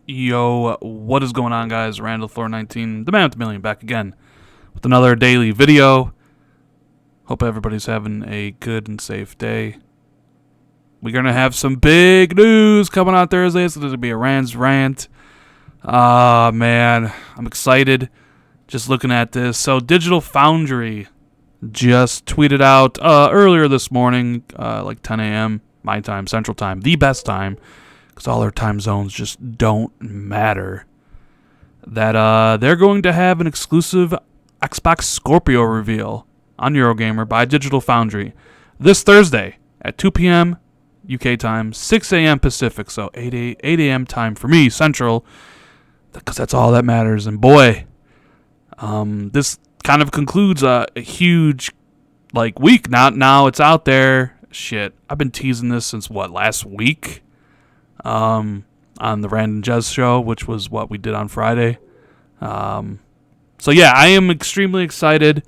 Yo, what is going on, guys? Randall Floor 19, the man with the million, back again with another daily video. Hope everybody's having a good and safe day. We're going to have some big news coming out Thursday. It's going to be a Rant. Man, I'm excited just looking at this. So, Digital Foundry just tweeted out earlier this morning, like 10 a.m., my time, Central Time, the best time, because all our time zones just don't matter, that they're going to have an exclusive Xbox Scorpio reveal on Eurogamer by Digital Foundry this Thursday at 2 p.m. UK time, 6 a.m. Pacific, so 8 a.m. time for me, Central, because that's all that matters. And boy, this kind of concludes a huge week. Now it's out there. Shit, I've been teasing this since last week? On the Rant and Jez show, which was what we did on Friday. So yeah, I am extremely excited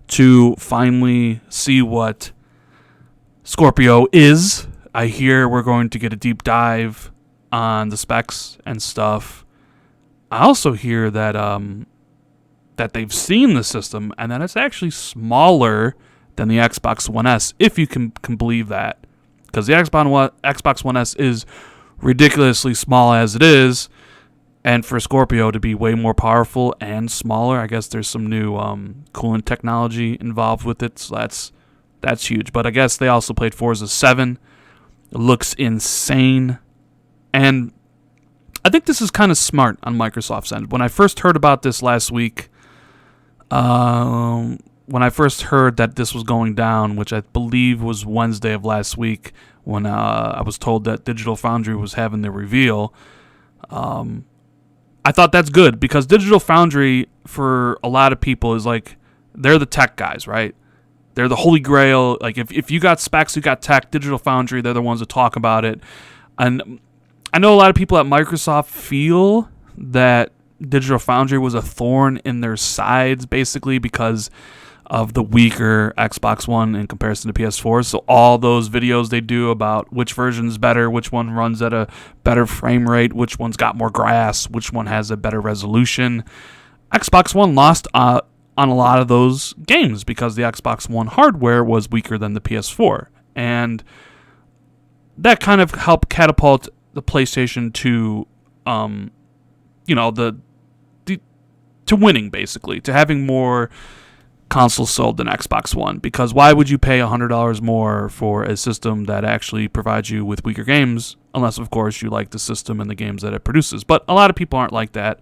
to finally see what Scorpio is. I hear we're going to get a deep dive on the specs and stuff. I also hear that that they've seen the system and that it's actually smaller than the Xbox One S, if you can believe that. Because the Xbox One S is ridiculously small as it is, and for Scorpio to be way more powerful and smaller, I guess there's some new coolant technology involved with it, so that's huge. But I guess they also played Forza 7. It looks insane, and I think this is kind of smart on Microsoft's end. When I first heard about this last week, when I first heard that this was going down, which I believe was Wednesday of last week, when I was told that Digital Foundry was having their reveal, I thought that's good, because Digital Foundry, for a lot of people, is they're the tech guys, right? They're the holy grail. Like, if you got specs, you got tech, Digital Foundry, they're the ones that talk about it. And I know a lot of people at Microsoft feel that Digital Foundry was a thorn in their sides, basically, because of the weaker Xbox One in comparison to PS4. So all those videos they do about which version is better, which one runs at a better frame rate, which one's got more grass, which one has a better resolution. Xbox One lost on a lot of those games because the Xbox One hardware was weaker than the PS4. And that kind of helped catapult the PlayStation to, to winning, basically, to having more consoles sold than Xbox One, because why would you pay $100 more for a system that actually provides you with weaker games, unless of course you like the system and the games that it produces? But a lot of people aren't like that.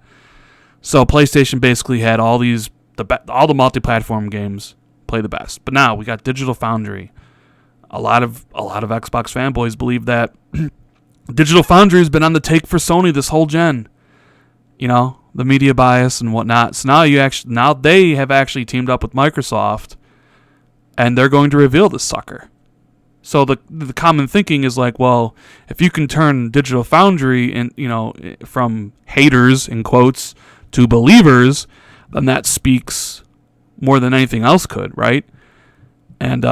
So PlayStation basically had all the multi-platform games play the best. But now we got Digital Foundry. A lot of Xbox fanboys believe that Digital Foundry has been on the take for Sony this whole gen. The media bias and whatnot. So now they have actually teamed up with Microsoft, and they're going to reveal this sucker. So the common thinking is well, if you can turn Digital Foundry from haters in quotes to believers, then that speaks more than anything else could, right? And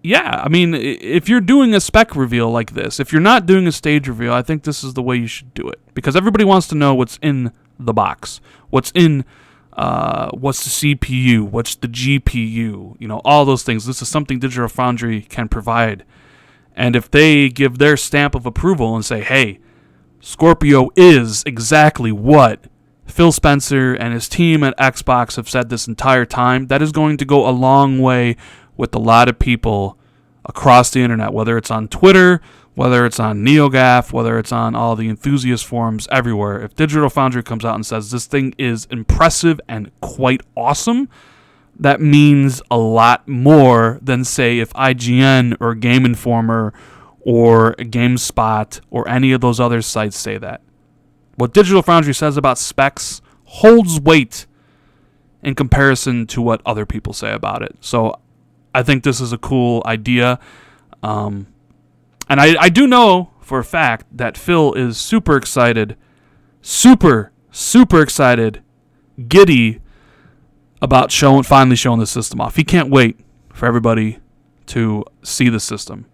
yeah, I mean, if you're doing a spec reveal like this, if you're not doing a stage reveal, I think this is the way you should do it. Because everybody wants to know what's in the box. What's the CPU, what's the GPU, all those things. This is something Digital Foundry can provide. And if they give their stamp of approval and say, hey, Scorpio is exactly what Phil Spencer and his team at Xbox have said this entire time, that is going to go a long way with a lot of people across the internet, whether it's on Twitter, whether it's on NeoGAF, whether it's on all the enthusiast forums everywhere. If Digital Foundry comes out and says this thing is impressive and quite awesome, that means a lot more than, say, if IGN or Game Informer or GameSpot or any of those other sites say that. What Digital Foundry says about specs holds weight in comparison to what other people say about it. So I think this is a cool idea. And I do know for a fact that Phil is super excited, super excited, giddy about finally showing the system off. He can't wait for everybody to see the system.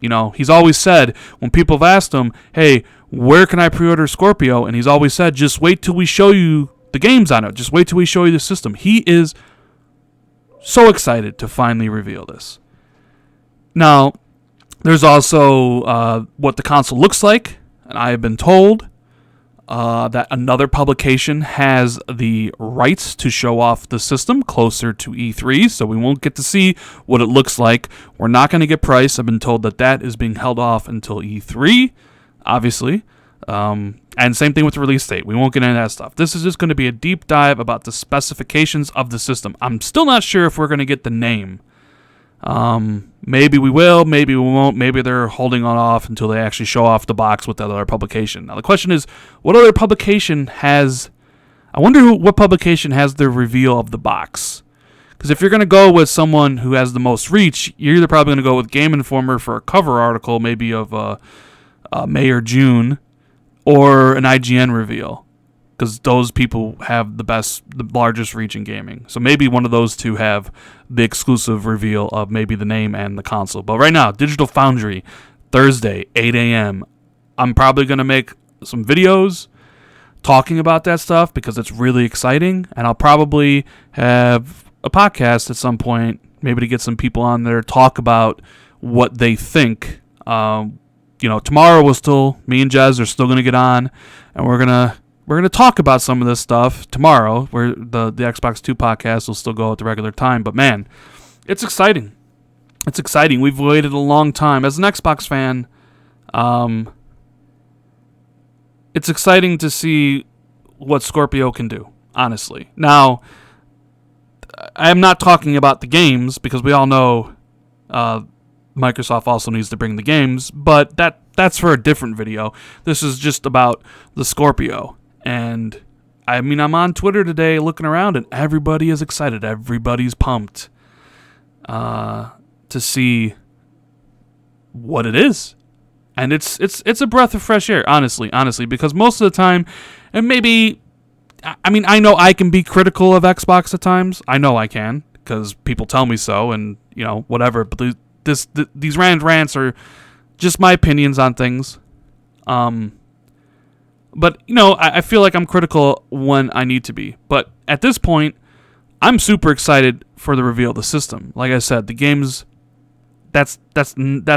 You know, he's always said, when people have asked him, hey, where can I pre-order Scorpio? And he's always said, just wait till we show you the games on it. Just wait till we show you the system. He is so excited to finally reveal this. Now, there's also what the console looks like. And I have been told that another publication has the rights to show off the system closer to E3, so we won't get to see what it looks like. We're not going to get price. I've been told that that is being held off until E3, obviously. And same thing with the release date. We won't get into that stuff. This is just going to be a deep dive about the specifications of the system. I'm still not sure if we're going to get the name. Maybe we will, maybe we won't, maybe they're holding on off until they actually show off the box with that other publication. Now the question is, what other publication has, I wonder what publication has the reveal of the box? Because if you're going to go with someone who has the most reach, you're either probably going to go with Game Informer for a cover article, maybe of May or June, or an IGN reveal. Because those people have the largest reach in gaming. So maybe one of those two have the exclusive reveal of maybe the name and the console. But right now, Digital Foundry, Thursday, 8 a.m. I'm probably going to make some videos talking about that stuff because it's really exciting. And I'll probably have a podcast at some point, maybe to get some people on there, talk about what they think. Tomorrow me and Jez are still going to get on, and we're going to talk about some of this stuff tomorrow, where the Xbox 2 podcast will still go at the regular time. But man, it's exciting. It's exciting. We've waited a long time. As an Xbox fan, it's exciting to see what Scorpio can do, honestly. Now, I am not talking about the games, because we all know Microsoft also needs to bring the games, but that's for a different video. This is just about the Scorpio. And I mean, I'm on Twitter today looking around, and everybody is excited. Everybody's pumped to see what it is. And it's a breath of fresh air, honestly, because most of the time, and maybe, I mean, I know I can be critical of Xbox at times. I know I can, because people tell me so, and, whatever. But these rants are just my opinions on things. But, I feel like I'm critical when I need to be. But at this point, I'm super excited for the reveal of the system. Like I said, the games, that's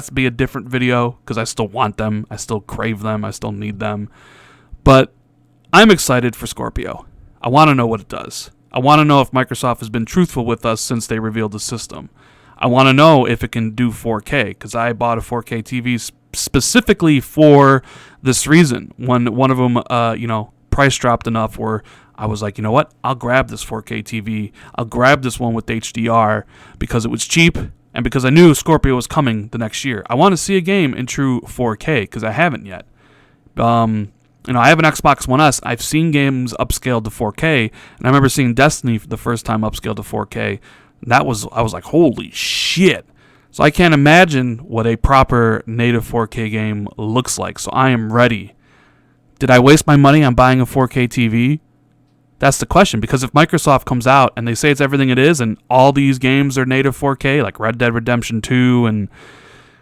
be a different video, because I still want them. I still crave them. I still need them. But I'm excited for Scorpio. I want to know what it does. I want to know if Microsoft has been truthful with us since they revealed the system. I want to know if it can do 4K, because I bought a 4K TV specifically for this reason. When one of them, price dropped enough where I was like, you know what? I'll grab this 4K TV. I'll grab this one with HDR because it was cheap and because I knew Scorpio was coming the next year. I want to see a game in true 4K because I haven't yet. I have an Xbox One S. I've seen games upscaled to 4K, and I remember seeing Destiny for the first time upscaled to 4K. I was like, holy shit. So I can't imagine what a proper native 4K game looks like. So I am ready. Did I waste my money on buying a 4K TV? That's the question. Because if Microsoft comes out and they say it's everything it is, and all these games are native 4K, like Red Dead Redemption 2 and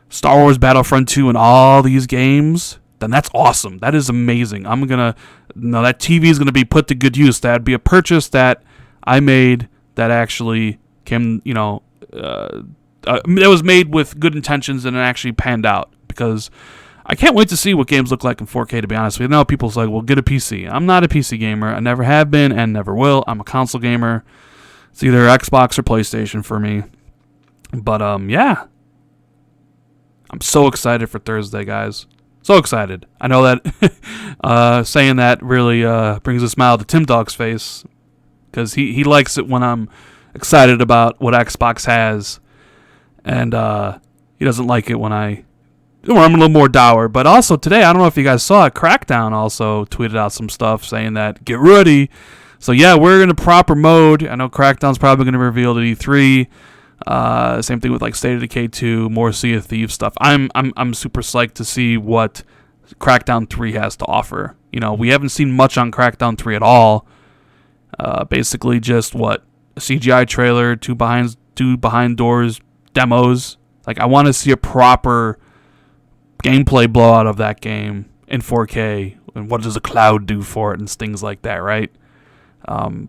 Star Wars Battlefront 2 and all these games, then that's awesome. That is amazing. that TV is going to be put to good use. That'd be a purchase that I made that actually came, it was made with good intentions and it actually panned out, because I can't wait to see what games look like in 4K, to be honest with you. I know people say, well, get a PC. I'm not a PC gamer. I never have been and never will. I'm a console gamer. It's either Xbox or PlayStation for me. But, yeah. I'm so excited for Thursday, guys. So excited. I know that saying that really brings a smile to Tim Dog's face, because he likes it when I'm excited about what Xbox has. And he doesn't like it when I'm a little more dour. But also today, I don't know if you guys saw it, Crackdown also tweeted out some stuff saying that, get ready. So yeah, we're in a proper mode. I know Crackdown's probably going to reveal at E3. Same thing with like State of Decay 2, more Sea of Thieves stuff. I'm super psyched to see what Crackdown 3 has to offer. We haven't seen much on Crackdown 3 at all. Basically just a CGI trailer, two behind doors demos. Like, I want to see a proper gameplay blowout of that game in 4K, and what does a cloud do for it, and things like that, right?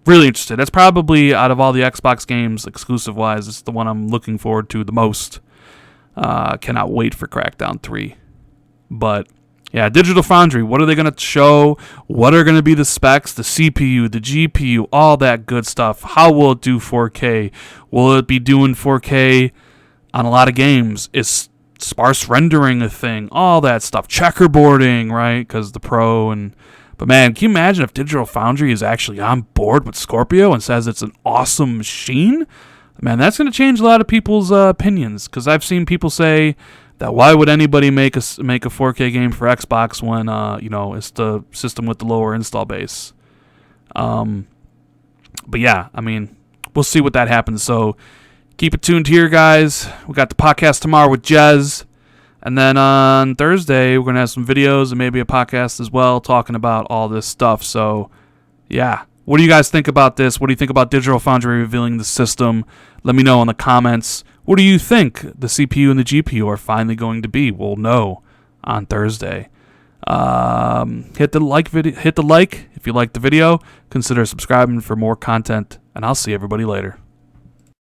Really interested. That's probably, out of all the Xbox games, exclusive-wise, it's the one I'm looking forward to the most. Cannot wait for Crackdown 3. But, yeah, Digital Foundry, what are they going to show? What are going to be the specs, the CPU, the GPU, all that good stuff? How will it do 4K? Will it be doing 4K on a lot of games? Is sparse rendering a thing? All that stuff. Checkerboarding, right? Because the Pro and... But, man, can you imagine if Digital Foundry is actually on board with Scorpio and says it's an awesome machine? Man, that's going to change a lot of people's opinions, because I've seen people say that why would anybody make a 4K game for Xbox when, it's the system with the lower install base. But, yeah, I mean, we'll see what that happens. So keep it tuned here, guys. We got the podcast tomorrow with Jez. And then on Thursday, we're going to have some videos and maybe a podcast as well talking about all this stuff. So, yeah. What do you guys think about this? What do you think about Digital Foundry revealing the system? Let me know in the comments. What do you think the CPU and the GPU are finally going to be? We'll know on Thursday. Hit the like if you liked the video. Consider subscribing for more content, and I'll see everybody later.